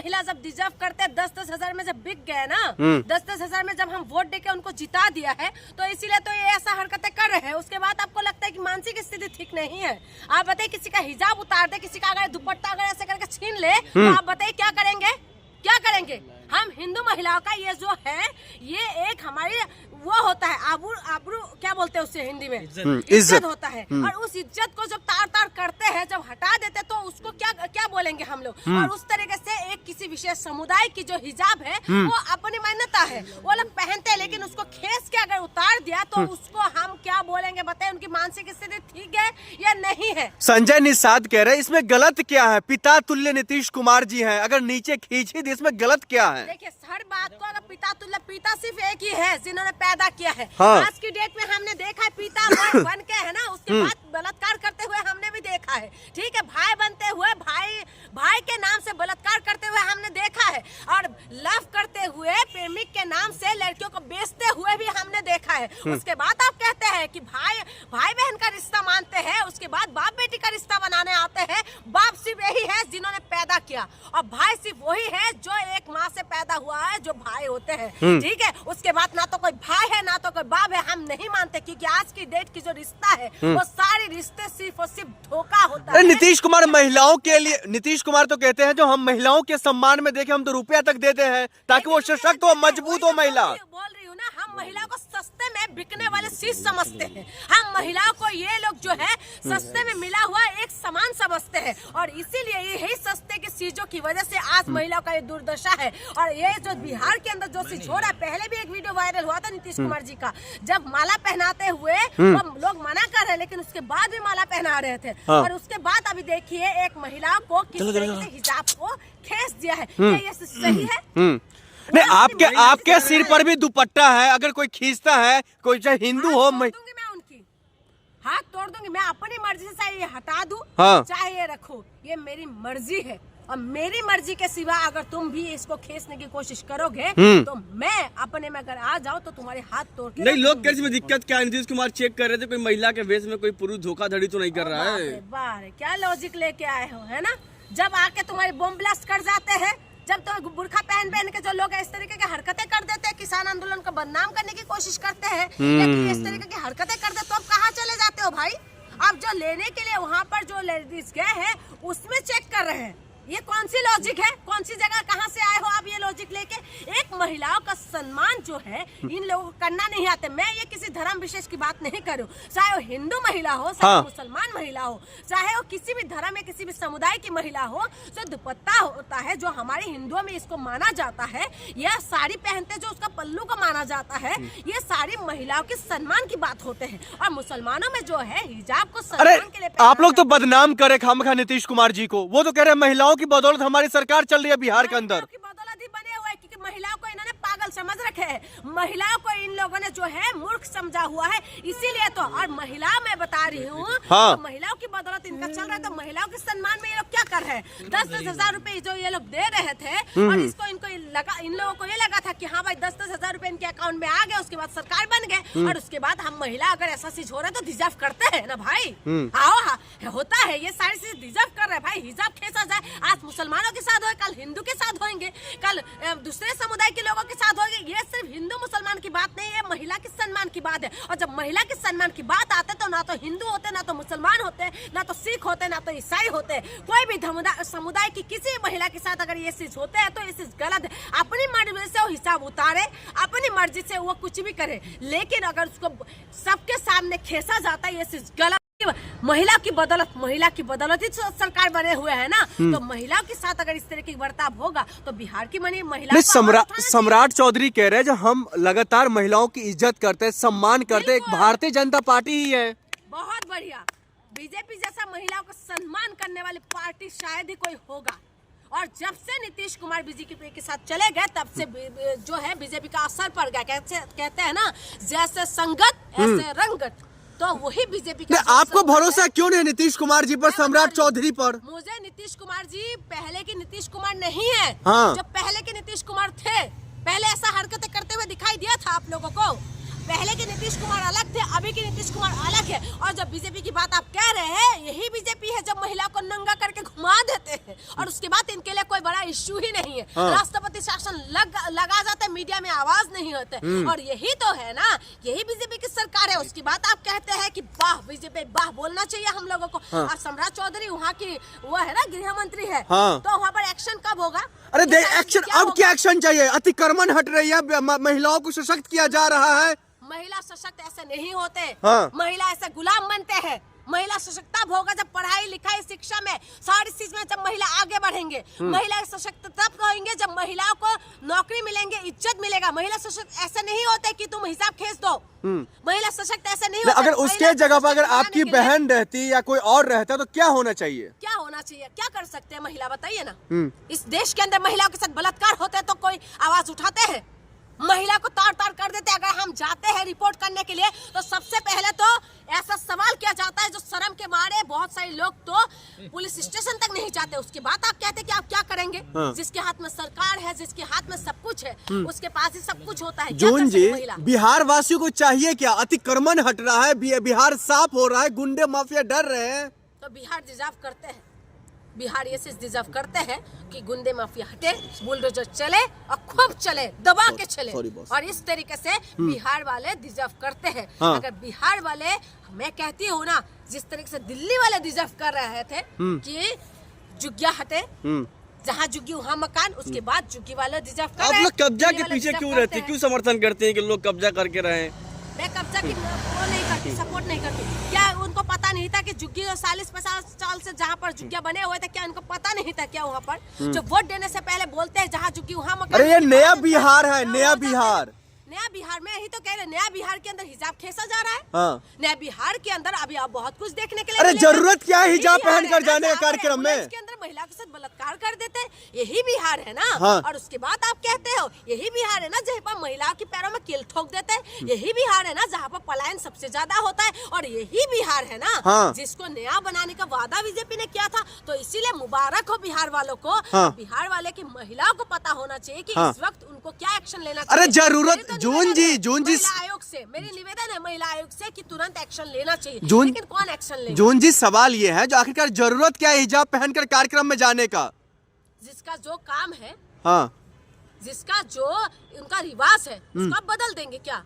महिला जब डिजर्व करते 10-10 हजार में जब बिक गए ना, 10-10 हजार में जब हम वोट देके उनको जिता दिया है, तो इसीलिए तो ये ऐसा हरकतें कर रहे हैं। उसके बाद आपको लगता है कि मानसिक स्थिति ठीक नहीं है। आप बताइए, किसी का हिजाब उतार दे, किसी का अगर दुपट्टा अगर ऐसे करके छीन ले, तो आप बताइए क्या करेंगे, क्या करेंगे? हम हिंदू महिलाओं का ये जो है, ये एक हमारी वो होता है आबरू क्या बोलते हैं उससे हिंदी में, इज्जत होता है। और उस इज्जत को जब तार तार करते हैं, जब हटा देते, तो उसको क्या बोलेंगे हम लोग? और उस तरीके से एक किसी विशेष समुदाय की जो हिजाब है, वो अपनी मान्यता है, वो लोग पहनते हैं, लेकिन उसको खींच के अगर उतार दिया तो उसको हम क्या बोलेंगे? बताए, उनकी मानसिक स्थिति ठीक है या नहीं है? संजय निषाद कह रहे हैं इसमें गलत क्या है? पिता तुल्य नीतीश कुमार जी हैं, अगर नीचे खींची दी, इसमें गलत क्या है? देखिए, हर बात को अगर पिता तुल्य, पिता सिर्फ एक ही है जिन्होंने पैदा किया है। हाँ। आज की डेट में हमने देखा है पिता बन के, है ना, उसके बाद बलात्कार करते हुए हमने भी देखा है। ठीक है, भाई बनते हुए भाई के नाम से बलात्कार करते हुए हमने देखा है, और लव करते हुए प्रेमिक के नाम से लड़कियों को बेचते हुए भी हमने देखा है। उसके बाद आप कहते हैं कि भाई बहन का रिश्ता मानते हैं, उसके बाद बाप बेटी का रिश्ता बनाने आते हैं। बाप सिर्फ यही है जिन्होंने पैदा किया, और भाई सिर्फ वही है जो एक माँ से पैदा हुआ है, जो भाई होते हैं। ठीक है, उसके बाद ना तो कोई भाई है ना तो कोई बाप है, हम नहीं मानते, क्योंकि आज की डेट की जो रिश्ता है, वो सारे रिश्ते सिर्फ और सिर्फ धोखा होता है। नीतीश कुमार महिलाओं के लिए, नीतीश कुमार तो कहते हैं जो हम महिलाओं के सम्मान में देखे, हम तो रुपया तक देते हैं ताकि वो सशक्त हो, मजबूत हो महिला। बोल रही हूँ ना, हम महिलाओं को सस्ते में बिकने वाले चीज समझते हैं। हम महिलाओं को ये लोग जो है सस्ते में मिला हुआ एक सामान समझते हैं, और इसीलिए यही सस्ते की चीजों की वजह से आज महिलाओं का ये दुर्दशा है। और ये जो बिहार के अंदर जो चीज हो रहा है, पहले भी एक वीडियो वायरल हुआ था नीतीश कुमार जी का, जब माला पहनाते हुए लोग मना कर रहे, लेकिन उसके बाद भी माला पहना रहे थे। और उसके बाद अभी देखिए एक महिला को किस तरीके से हिजाब को खींच दिया है। क्या ये सही है? नहीं, आपके सिर पर भी दुपट्टा है, अगर कोई खींचता है, कोई चाहे हिंदू हो, मैं उनकी हाथ तोड़ दूंगी। मैं अपनी मर्जी से चाहे ये हटा दूं, चाहे ये रखो, ये मेरी मर्जी है। और मेरी मर्जी के सिवा अगर तुम भी इसको खींचने की कोशिश करोगे, तो मैं अपने में अगर आ जाऊं तो तुम्हारे हाथ तोड़ के नहीं। लोग कैसे में दिक्कत क्या है? नीतीश कुमार चेक कर रहे थे कोई महिला के वेश में कोई पुरुष धोखाधड़ी तो नहीं कर रहा है। बाहर क्या लॉजिक लेके आए हो, है ना? जब आके तुम्हारे बम ब्लास्ट कर जाते हैं, जब तो बुर्खा पहन के जो लोग इस तरीके की हरकतें कर देते हैं, किसान आंदोलन को बदनाम करने की कोशिश करते हैं, लेकिन इस तरीके की हरकतें करते, तो आप कहाँ चले जाते हो भाई? आप जो लेने के लिए वहाँ पर जो लेडीज गए हैं, उसमें चेक कर रहे हैं। ये कौन सी लॉजिक है? कौन सी जगह, कहाँ से आए हो आप ये लॉजिक लेके? एक महिलाओं का सम्मान जो है, इन लोगों को करना नहीं आते। मैं ये किसी धर्म विशेष की बात नहीं करूँ, चाहे वो हिंदू महिला हो, चाहे मुसलमान महिला हो, चाहे वो किसी भी धर्म या किसी भी समुदाय की महिला हो, जो दुपट्टा होता है, जो हमारे हिंदुओं में इसको माना जाता है, या साड़ी पहनते जो उसका पल्लू को माना जाता है, ये सारी महिलाओं के सम्मान की बात होते हैं। और मुसलमानों में जो है हिजाब को सम्मान के लिए, आप लोग तो बदनाम करे खामखा नीतीश कुमार जी को। वो तो कह रहे हैं महिलाओं की बदौलत हमारी सरकार चल रही है बिहार के अंदर। की बदौलत ही बने हुए, क्योंकि महिलाओं को इन्होंने पागल समझ रखे हैं, महिलाओं को इन लोगों ने जो है मूर्ख समझा हुआ है, इसीलिए तो। और महिला मैं बता रही हूँ, तो महिलाओं की बदौलत इनका चल रहा है। तो महिलाओं के सम्मान में ये लोग क्या कर रहे हैं? 10-10 हजार रुपए जो ये लोग दे रहे थे, और इन लोगों को ये लगा था कि हाँ भाई 10-10 हजार रुपए इनके अकाउंट में आ गए, उसके बाद सरकार बन गए, और उसके बाद हम महिला अगर ऐसा चीज हो रहा है तो डिजर्व करते हैं ना भाई। आओ, होता है, ये सारी चीज डिजर्व कर रहे हैं भाई। हिजाब खींचा जाए, आज मुसलमानों के साथ होए, कल हिंदू के साथ होंगे, कल दूसरे समुदाय के लोगों के साथ होंगे। ये सिर्फ हिंदू मुसलमान की बात नहीं है, महिला के सम्मान की बात है। और जब महिला के सम्मान की बात आते तो ना तो हिंदू होते, ना तो मुसलमान होते, ना तो सिख होते, ना तो ईसाई होते। कोई भी समुदाय की किसी महिला के साथ अगर ये चीज होते हैं तो ये चीज गलत है। अपनी मर्जी से वो हिसाब उतारे, अपनी मर्जी से वो कुछ भी करे, लेकिन अगर उसको सबके सामने खींचा जाता है, ये चीज गलत। महिला की बदौलत ही सरकार बने हुए है ना। तो महिलाओं के साथ अगर इस तरह की बर्ताव होगा तो बिहार की महिला। सम्राट चौधरी कह रहे हैं जो हम लगातार महिलाओं की इज्जत करते हैं, सम्मान करते हैं, एक भारतीय जनता पार्टी ही है। बहुत बढ़िया, बीजेपी जैसा महिलाओं को सम्मान करने वाली पार्टी शायद ही कोई होगा। और जब से नीतीश कुमार बीजेपी के साथ चले गए, तब से जो है बीजेपी का असर पड़ गया। कहते हैं ना, जैसे संगत ऐसे रंगत, तो वही बीजेपी का। आपको भरोसा क्यों नहीं नीतीश कुमार जी पर, सम्राट चौधरी पर? मुझे नीतीश कुमार जी पहले की नीतीश कुमार नहीं है। हाँ। जब पहले के नीतीश कुमार थे, पहले ऐसा हरकतें करते हुए दिखाई दिया था आप लोगों को। पहले के नीतीश कुमार अलग थे, अभी के नीतीश कुमार अलग है। और जब बीजेपी की बात आप कह रहे हैं, यही बीजेपी है जब महिला को नंगा करके घुमा देते हैं और उसके बाद इनके लिए कोई बड़ा इश्यू ही नहीं है। राष्ट्रपति शासन लगा जाता है, मीडिया में आवाज नहीं होते। और यही तो है ना, यही बीजेपी की सरकार है। उसकी बात आप कहते हैं कि वाह बीजेपी, वाह बोलना चाहिए हम लोगों को। और सम्राट चौधरी वहाँ की वो है ना, गृह मंत्री है, तो वहाँ पर एक्शन कब होगा? अरे देख एक्शन, अब क्या एक्शन चाहिए? अतिक्रमण हट रही है, महिलाओं को सशक्त किया जा रहा है। महिला सशक्त ऐसे नहीं होते। हाँ। महिला ऐसे गुलाम बनते हैं। महिला सशक्त तब होगा जब पढ़ाई लिखाई शिक्षा में सारी चीज में जब महिला आगे बढ़ेंगे। महिला सशक्त तब होंगे जब महिलाओं को नौकरी मिलेंगे, इज्जत मिलेगा। महिला सशक्त ऐसे नहीं होते कि तुम हिसाब खींच दो। महिला सशक्त ऐसे नहीं होते। अगर उसके जगह पर अगर आपकी बहन रहती या कोई और रहता तो क्या होना चाहिए? क्या होना चाहिए? क्या कर सकते हैं महिला, बताइए ना। इस देश के अंदर महिलाओं के साथ बलात्कार होते हैं तो कोई आवाज उठाते हैं? महिला को तार तार कर देते हैं। अगर हम जाते हैं रिपोर्ट करने के लिए तो सबसे पहले तो ऐसा सवाल किया जाता है जो शर्म के मारे बहुत सारे लोग तो पुलिस स्टेशन तक नहीं जाते। उसके बाद आप कहते हैं कि आप क्या करेंगे? जिसके हाथ में सरकार है, जिसके हाथ में सब कुछ है, उसके पास ही सब कुछ होता है। जून जी, बिहार वासियों को चाहिए क्या? अतिक्रमण हट रहा है, बिहार साफ हो रहा है, गुंडे माफिया डर रहे हैं। तो बिहार डिजर्व करते हैं, बिहार ये चीज डिजर्व करते हैं कि गुंडे माफिया हटे, बुलडोजर चले और खूब चले, दबा के चले। और इस तरीके से बिहार वाले डिजर्व करते हैं। अगर बिहार वाले, मैं कहती हूँ ना, जिस तरीके से दिल्ली वाले डिजर्व कर रहे थे कि जुग्गिया हटे, जहाँ जुग्गी वहाँ मकान, उसके बाद जुग्गी वाले डिजर्व कर रहे हैं। आप लोग कब्जा के पीछे क्यों रहते हैं? क्यों समर्थन करते हैं कि लोग कब्जा करके रहे? मैं कब्जा की वो नहीं करती, सपोर्ट नहीं करती। क्या उनको पता नहीं था कि जुग्गी 40-50 साल से जहाँ पर जुग्गिया बने हुए थे, क्या उनको पता नहीं था क्या वहाँ पर जो वोट देने से पहले बोलते हैं जहाँ जुग्गी वहाँ मकान? अरे ये नया बिहार है, नया बिहार। नया बिहार में ही तो कह रहे, नया बिहार के अंदर हिजाब खींचा जा रहा है। नया बिहार के अंदर अभी आप बहुत कुछ देखने के लिए। अरे जरूरत क्या है हिजाब पहन कर जाने का कार्यक्रम में? इसके अंदर महिला के साथ बलात्कार कर देते हैं, यही बिहार है ना। और उसके बाद आप कहते हो यही बिहार है ना जहाँ पर महिलाओं के पैरों में कील ठोक देते हैं, यही बिहार है ना जहाँ पर पलायन सबसे ज्यादा होता है, और यही बिहार है ना जिसको नया बनाने का वादा बीजेपी ने किया था। तो इसीलिए मुबारक हो बिहार वालों को। बिहार वाले की महिलाओं को पता होना चाहिए कि इस वक्त उनको क्या एक्शन लेना चाहिए। अरे जरूरत, जून जी महिला आयोग से मेरी निवेदन है, महिला आयोग से कि तुरंत एक्शन लेना चाहिए। लेकिन कौन एक्शन लेगा? जून जी, सवाल ये है जो आखिरकार जरूरत क्या है हिजाब पहनकर कार्यक्रम में जाने का? जिसका जो काम है, जिसका जो उनका रिवाज है, उसको आप बदल देंगे क्या?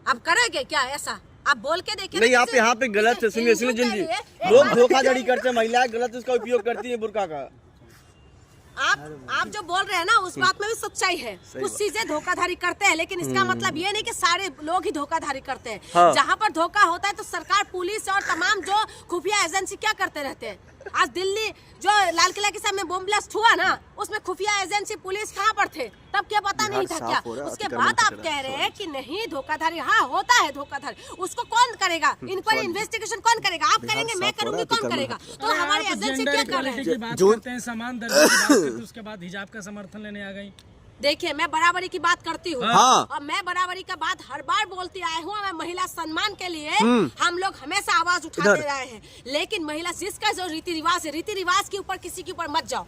आप करेंगे क्या ऐसा? आप बोल के देखिए। नहीं, आप यहाँ पे गलत है। सुनिए सुनिए जून जी, लोग धोखाधड़ी करते हैं, महिलाएं गलत उसका उपयोग करती है बुर्का का। आप जो बोल रहे हैं ना उस बात में भी सच्चाई है। कुछ चीजें धोखाधड़ी करते हैं, लेकिन इसका मतलब ये नहीं कि सारे लोग ही धोखाधड़ी करते हैं। जहाँ पर धोखा होता है तो सरकार, पुलिस और तमाम जो खुफिया एजेंसी क्या करते रहते हैं? आज दिल्ली जो लाल किला के सामने बम ब्लास्ट हुआ ना, उसमें खुफिया एजेंसी पुलिस कहाँ पर थे? तब क्या पता नहीं था क्या? उसके बाद आप कह रहे हैं कि नहीं धोखाधड़ी, हाँ होता है धोखाधड़ी, उसको कौन करेगा? इंक्वायरी इन्वेस्टिगेशन कौन करेगा? आप करेंगे, मैं करूंगी, कौन करेगा? तो हमारी एजेंसी क्या कर रहे हैं? समान दर्जे उसके बाद हिजाब का समर्थन लेने आ गई। देखिए, मैं बराबरी की बात करती हूँ और मैं बराबरी का बात हर बार बोलती आई हूँ। मैं महिला सम्मान के लिए हम लोग हमेशा आवाज उठाते रहे हैं, लेकिन महिला जिसका जो रीति रिवाज है, रीति रिवाज के ऊपर किसी के ऊपर मत जाओ।